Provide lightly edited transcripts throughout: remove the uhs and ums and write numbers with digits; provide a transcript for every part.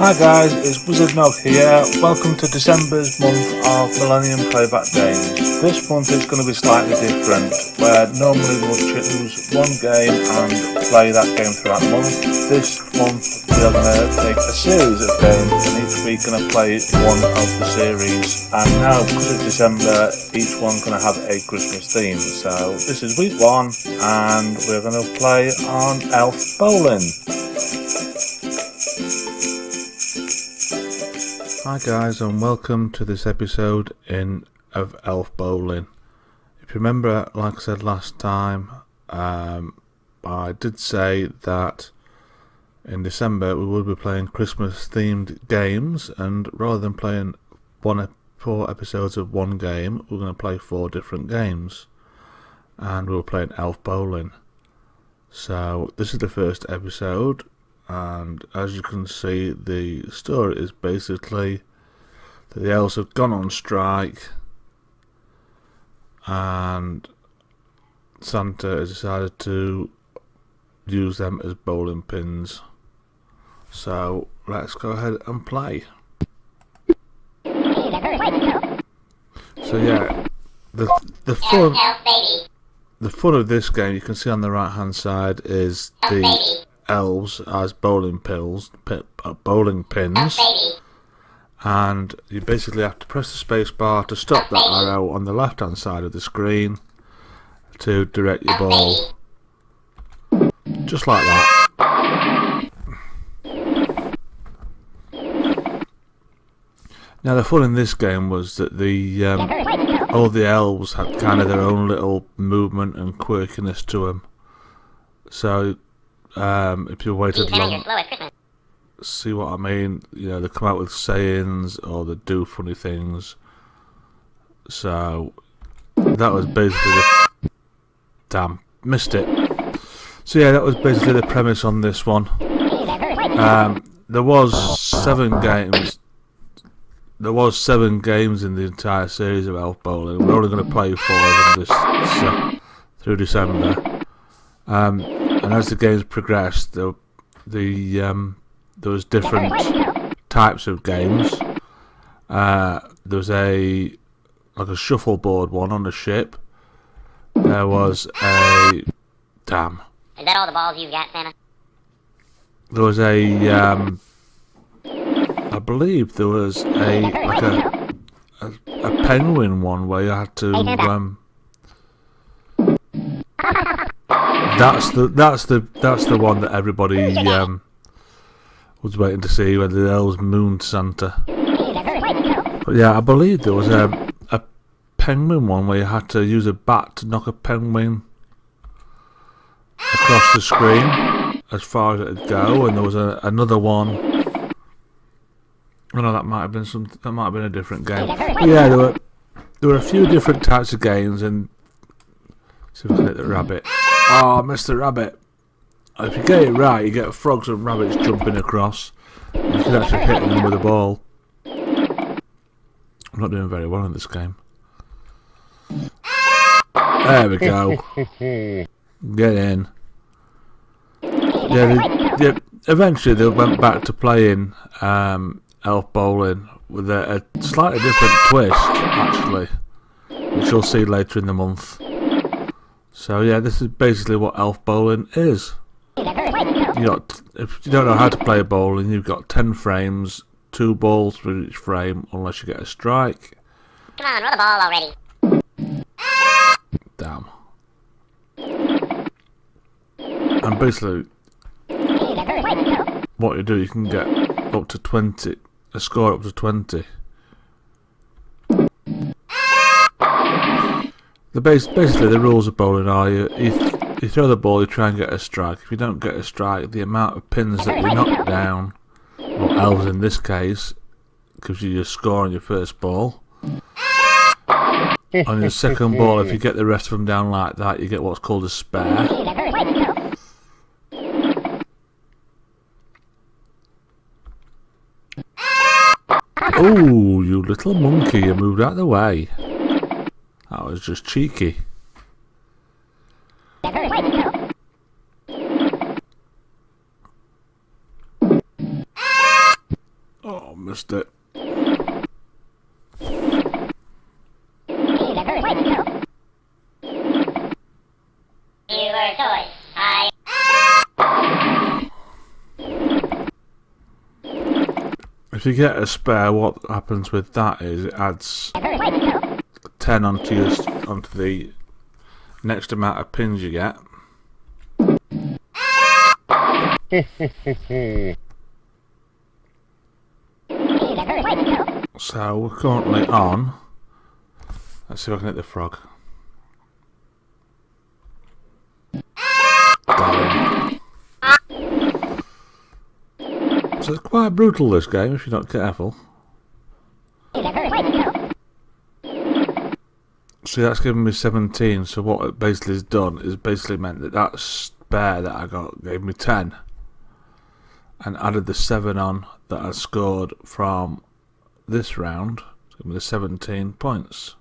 Hi guys, it's Wizard Nog here. Welcome to December's month of Millennium Playback Games. This month is going to be slightly different, where normally we'll choose one game and play that game throughout the month. This month we are going to take a series of games and each week going to play one of the series. And now, because it's December, each one's going to have a Christmas theme. So this is week 1 and we're going to play on Elf Bowling. Hi guys, and welcome to this episode of Elf Bowling. If you remember, like I said last time, I did say that in December we will be playing Christmas themed games, and rather than playing 4 episodes of one game, we're going to play 4 different games, and we're playing Elf Bowling. So this is the first episode. And as you can see, the story is basically that the elves have gone on strike and Santa has decided to use them as bowling pins. So let's go ahead and play. So yeah, the fun of this game, you can see on the right hand side, is the elves as bowling pins, and you basically have to press the space bar to stop that arrow on the left hand side of the screen to direct your ball, just like that. Now the fun in this game was that all the elves had kind of their own little movement and quirkiness to them. So if you waited long, see what I mean? You know, they come out with sayings or they do funny things. So that was basically missed it. So yeah, that was basically the premise on this one. There was 7 games. There was 7 games in the entire series of Elf Bowling. We're only going to play 4 of them through December. And as the games progressed, there was different types of games. There was a shuffleboard one on the ship. There was a Is that all the balls you've got, Santa? There was I believe there was a penguin one where you had to That's the one that everybody was waiting to see, when the elves mooned Santa. But yeah, I believe there was a penguin one where you had to use a bat to knock a penguin across the screen as far as it'd go, and there was another one. Oh no, that might have been a different game. But yeah, there were a few different types of games, and see if I can hit the rabbit. Oh, I missed the rabbit. If you get it right, you get frogs and rabbits jumping across. And you can actually hit them with a ball. I'm not doing very well in this game. There we go. Get in. Yeah, eventually they went back to playing Elf Bowling with a slightly different twist, actually, which you'll see later in the month. So yeah, this is basically what Elf Bowling is. If you don't know how to play bowling, you've got 10 frames, 2 balls for each frame, unless you get a strike. Come on, roll the ball already. Damn. And basically, what you do, you can get up to 20, a score up to 20. Basically, the rules of bowling are you throw the ball, you try and get a strike. If you don't get a strike, the amount of pins that you knock down, or elves in this case, gives you your score on your first ball. On your second ball, if you get the rest of them down like that, you get what's called a spare. Oh, you little monkey, you moved out of the way. That was just cheeky. missed it. Your choice. If you get a spare, what happens with that is it adds 10 onto the next amount of pins you get. So we're currently on. Let's see if I can hit the frog. So it's quite brutal, this game, if you're not careful. See, that's given me 17, so what it basically has done is basically meant that that spare that I got gave me 10. And added the 7 on that I scored from this round, so give me the 17 points.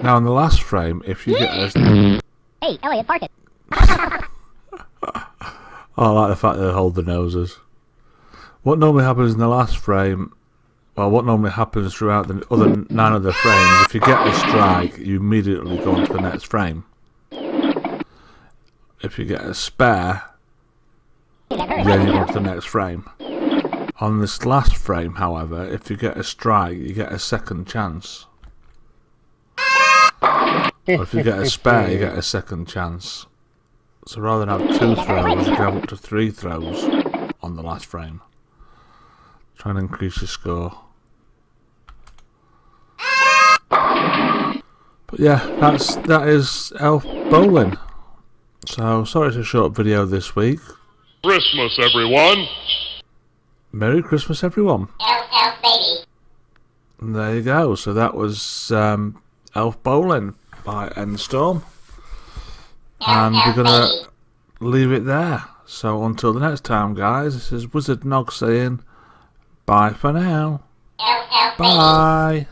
Now in the last frame, if you get a... Hey, Elliot, park it. I like the fact that they hold the noses. What normally happens in the last frame, well, what normally happens throughout the other 9 other frames, if you get a strike, you immediately go on to the next frame. If you get a spare, then you go on to the next frame. On this last frame, however, if you get a strike, you get a second chance. Or if you get a spare, you get a second chance. So rather than have 2 throws, you can have up to 3 throws on the last frame. Try and increase your score. But yeah, that is Elf Bowling. So sorry it's a short video this week. Christmas, everyone! Merry Christmas, everyone. Elf, baby. And there you go. So that was Elf Bowling by Endstorm. And we're going to leave it there. So until the next time, guys, this is Wizard Nog saying bye for now. Elf, baby. Bye.